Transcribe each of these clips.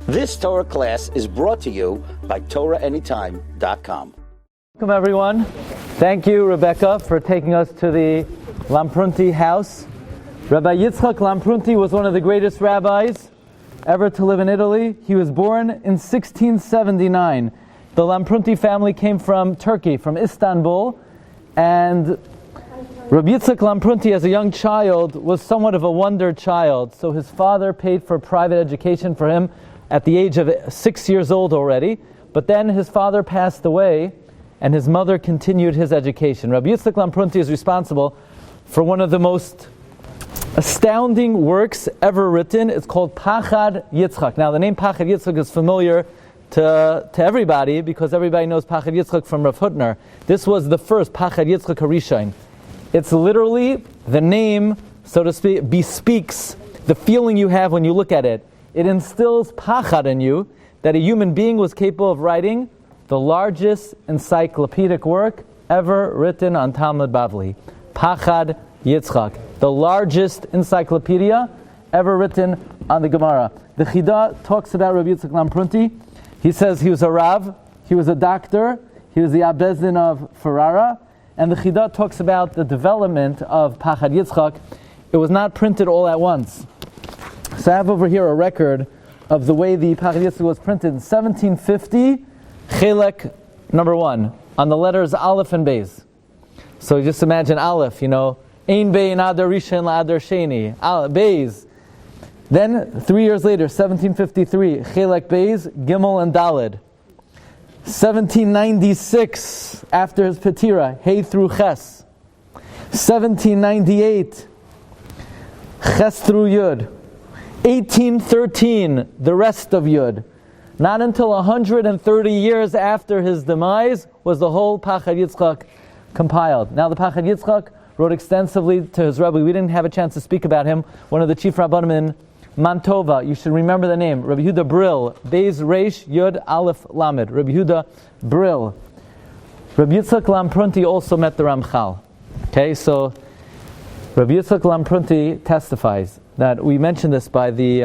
This Torah class is brought to you by TorahAnytime.com. Welcome everyone. Thank you, Rebecca, for taking us to the Lamprunti house. Rabbi Yitzchak Lamprunti was one of the greatest rabbis ever to live in Italy. He was born in 1679. The Lamprunti family came from Turkey, from Istanbul, and Rabbi Yitzchak Lamprunti, as a young child, was somewhat of a wonder child. So his father paid for private education for him at the age of 6 years old already. But then his father passed away, and his mother continued his education. Rabbi Yitzchak Lamprunti is responsible for one of the most astounding works ever written. It's called Pachad Yitzchak. Now, the name Pachad Yitzchak is familiar to everybody because everybody knows Pachad Yitzchak from Rav Hutner. This was the first Pachad Yitzchak HaRishon. It's literally the name, so to speak, bespeaks the feeling you have when you look at it. It instills pachad in you that a human being was capable of writing the largest encyclopedic work ever written on Talmud Bavli. Pachad Yitzchak, the largest encyclopedia ever written on the Gemara. The Chida talks about Rabbi Yitzchak Lamprunti. He says he was a Rav, he was a doctor, he was the Abezdin of Ferrara, and the Chida talks about the development of Pachad Yitzchak. It was not printed all at once. So I have over here a record of the way the Pachad Yitzchak was printed in 1750, Chelek number 1, on the letters Aleph and Beis. So just imagine Aleph, Ein Bein Adar Rishon LaAdar Sheni, Beis. Then 3 years later, 1753, Chelek Beis, Gimel and Daled. 1796, after his Petira, Hey through Ches. 1798, Ches through Yud. 1813, the rest of Yud. Not until 130 years after his demise was the whole Pachad Yitzchak compiled. Now the Pachad Yitzchak wrote extensively to his Rebbe. We didn't have a chance to speak about him. One of the chief rabbanim in Mantova, you should remember the name, Rabbi Yehuda Brill, Beis Reish Yud Aleph Lamed, Rabbi Yehuda Brill. Rabbi Yitzchak Lamprunti also met the Ramchal. Okay, so Rabbi Yitzchak Lamprunti testifies that we mentioned this by the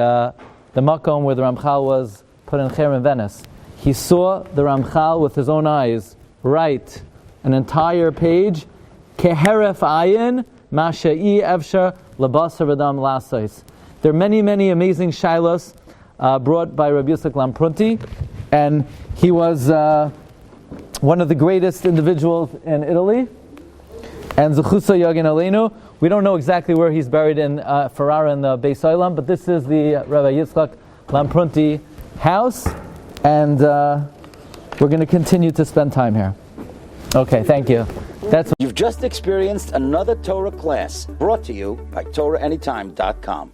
makom where the Ramchal was put in Cher in Venice. He saw the Ramchal with his own eyes write an entire page, Keheref Ayin Masha'i Evshar Labasar V'dam Lasais. There are many, many amazing shilos brought by Rabbi Yitzchak Lamprunti, and he was one of the greatest individuals in Italy. And Zechusa Yagin Aleinu. We don't know exactly where he's buried in Ferrara in the Beis Olam, but this is the Rabbi Yitzchak Lamprunti house, and we're going to continue to spend time here. Okay, thank you. You've just experienced another Torah class brought to you by TorahAnytime.com.